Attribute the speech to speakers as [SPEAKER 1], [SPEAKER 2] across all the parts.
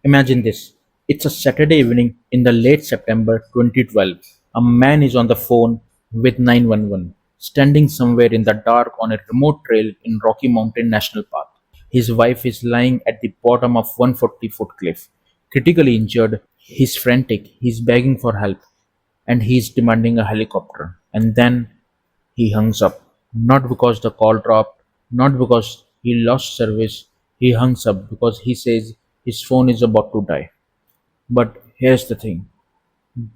[SPEAKER 1] Imagine this. It's a Saturday evening in the late September 2012. A man is on the phone with 911, standing somewhere in the dark on a remote trail in Rocky Mountain National Park. His wife is lying at the bottom of 140-foot cliff, critically injured. He's frantic, he's begging for help, and he's demanding a helicopter. And then he hangs up. Not because the call dropped, not because he lost service. He hangs up because he says his phone is about to die. But here's the thing,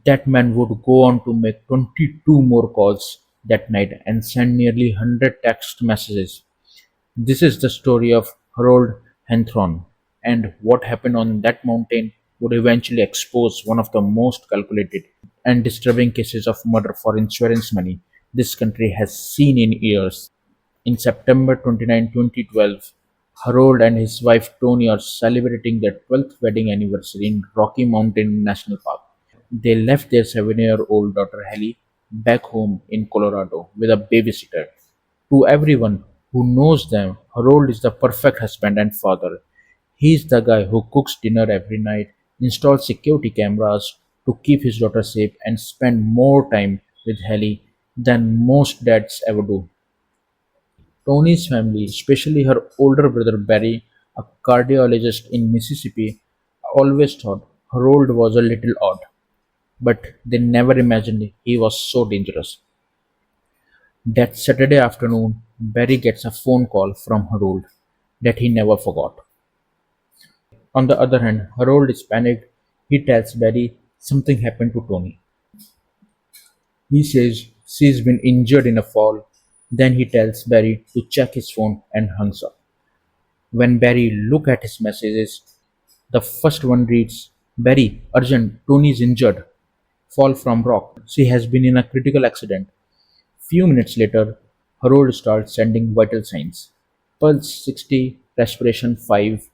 [SPEAKER 1] that man would go on to make 22 more calls that night and send nearly 100 text messages. This is the story of Harold Henthorn, and what happened on that mountain would eventually expose one of the most calculated and disturbing cases of murder for insurance money this country has seen in years. In September 29, 2012, Harold and his wife Toni are celebrating their 12th wedding anniversary in Rocky Mountain National Park. They left their 7-year-old daughter Hallie back home in Colorado with a babysitter. To everyone who knows them, Harold is the perfect husband and father. He's the guy who cooks dinner every night, installs security cameras to keep his daughter safe, and spend more time with Hallie than most dads ever do. Tony's family, especially her older brother Barry, a cardiologist in Mississippi, always thought Harold was a little odd, but they never imagined he was so dangerous. That Saturday afternoon, Barry gets a phone call from Harold that he never forgot. On the other hand, Harold is panicked. He tells Barry something happened to Tony. He says she's been injured in a fall. Then he tells Barry to check his phone and hangs up. When Barry look at his messages, the first one reads, Barry, urgent, Tony's injured. Fall from rock. She has been in a critical accident. Few minutes later, Harold starts sending vital signs. Pulse 60, respiration 5.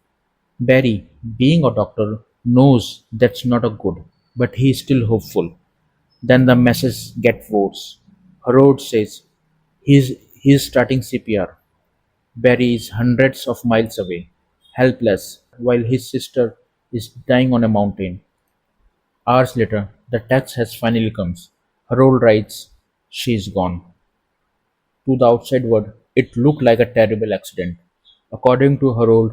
[SPEAKER 1] Barry, being a doctor, knows that's not a good, but he is still hopeful. Then the message gets worse. Harold says he's starting CPR. Barry is hundreds of miles away, helpless, while his sister is dying on a mountain. Hours later, the text has finally come. Harold writes, she's gone. To the outside world, it looked like a terrible accident. According to Harold,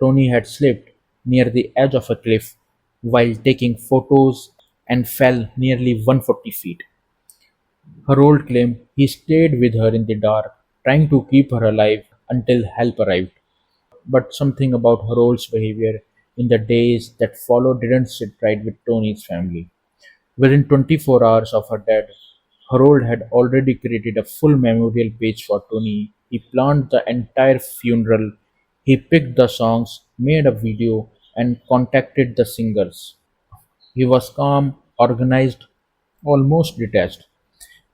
[SPEAKER 1] Tony had slipped near the edge of a cliff while taking photos and fell nearly 140 feet. Harold claimed he stayed with her in the dark, trying to keep her alive until help arrived. But something about Harold's behavior in the days that followed didn't sit right with Tony's family. Within 24 hours of her death, Harold had already created a full memorial page for Tony. He planned the entire funeral, he picked the songs, made a video, and contacted the singers. He was calm, organized, almost detached.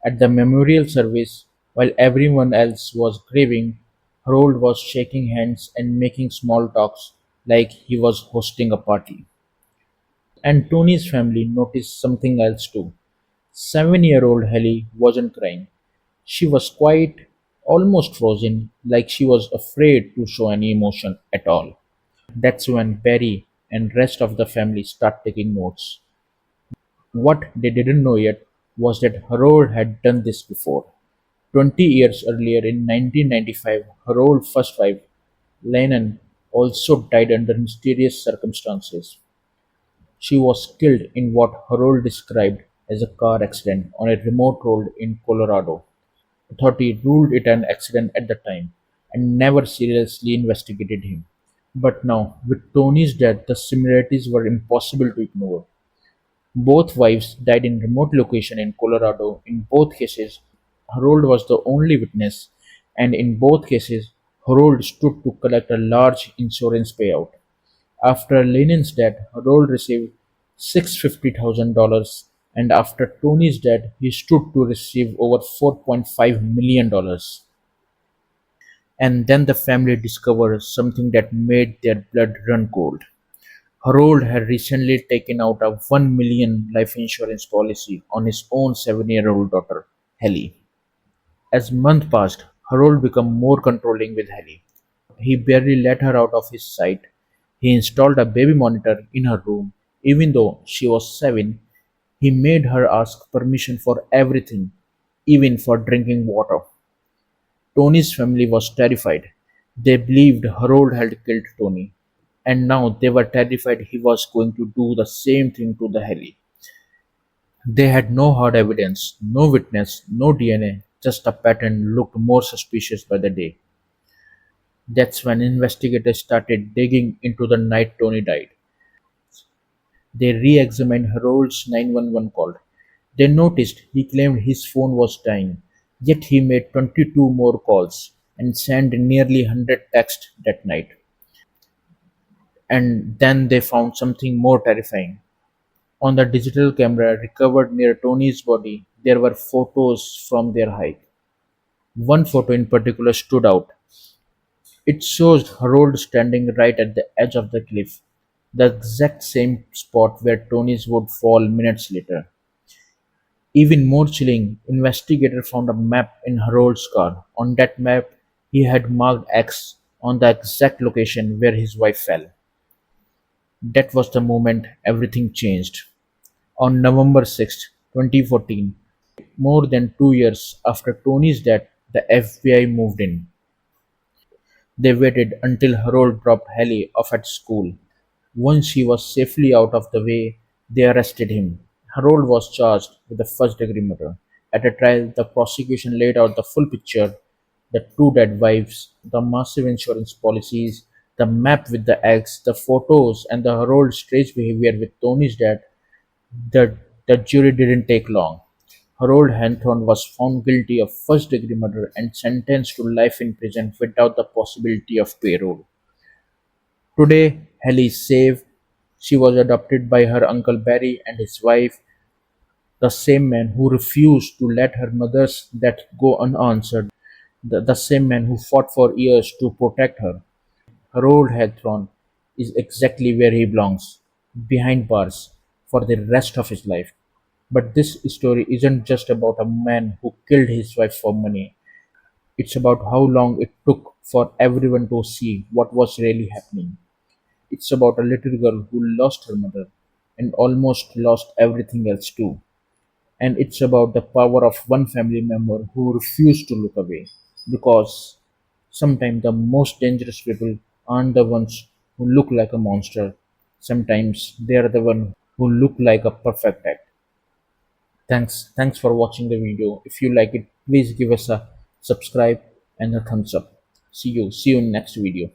[SPEAKER 1] At the memorial service, while everyone else was grieving, Harold was shaking hands and making small talks like he was hosting a party. And Tony's family noticed something else too. 7-year-old Hallie wasn't crying. She was quiet, almost frozen, like she was afraid to show any emotion at all. That's when Barry and rest of the family start taking notes. What they didn't know yet was that Harold had done this before. 20 years earlier in 1995, Harold's first wife, Lennon, also died under mysterious circumstances. She was killed in what Harold described as a car accident on a remote road in Colorado. Authorities ruled it an accident at the time and never seriously investigated him. But now, with Tony's death, the similarities were impossible to ignore. Both wives died in remote location in Colorado. In both cases, Harold was the only witness, and in both cases, Harold stood to collect a large insurance payout. After Lenin's death, Harold received $650,000, and after Tony's death, he stood to receive over $4.5 million. And then the family discovered something that made their blood run cold. Harold had recently taken out a 1 million life insurance policy on his own 7-year-old daughter, Hallie. As months passed, Harold became more controlling with Hallie. He barely let her out of his sight. He installed a baby monitor in her room. Even though she was 7, he made her ask permission for everything, even for drinking water. Tony's family was terrified. They believed Harold had killed Tony, and now they were terrified he was going to do the same thing to the Helly. They had no hard evidence, no witness, no DNA, just a pattern looked more suspicious by the day. That's when investigators started digging into the night Tony died. They re-examined Harold's 911 call. They noticed he claimed his phone was dying, yet he made 22 more calls and sent nearly 100 texts that night. And then they found something more terrifying. On the digital camera recovered near Tony's body, there were photos from their hike. One photo in particular stood out. It shows Harold standing right at the edge of the cliff, the exact same spot where Tony's would fall minutes later. Even more chilling, investigators found a map in Harold's car. On that map, he had marked X on the exact location where his wife fell. That was the moment everything changed. On November 6, 2014, more than 2 years after Tony's death, the FBI moved in. They waited until Harold dropped Hallie off at school. Once he was safely out of the way, they arrested him. Harold was charged with the first-degree murder. At a trial, the prosecution laid out the full picture: the two dead wives, the massive insurance policies, the map with the eggs, the photos, and the Harold's strange behavior with Tony's death. The, the jury didn't take long. Harold Henthorn was found guilty of first-degree murder and sentenced to life in prison without the possibility of parole. Today, Hallie is safe. She was adopted by her uncle Barry and his wife, the same man who refused to let her mother's death go unanswered, the same man who fought for years to protect her. Harold Henthorn is exactly where he belongs, behind bars, for the rest of his life. But this story isn't just about a man who killed his wife for money. It's about how long it took for everyone to see what was really happening. It's about a little girl who lost her mother and almost lost everything else too. And it's about the power of one family member who refused to look away. Because sometimes the most dangerous people aren't the ones who look like a monster. Sometimes they are the ones who look like a perfect act. Thanks for watching the video. If you like it, please give us a subscribe and a thumbs up. See you in next video.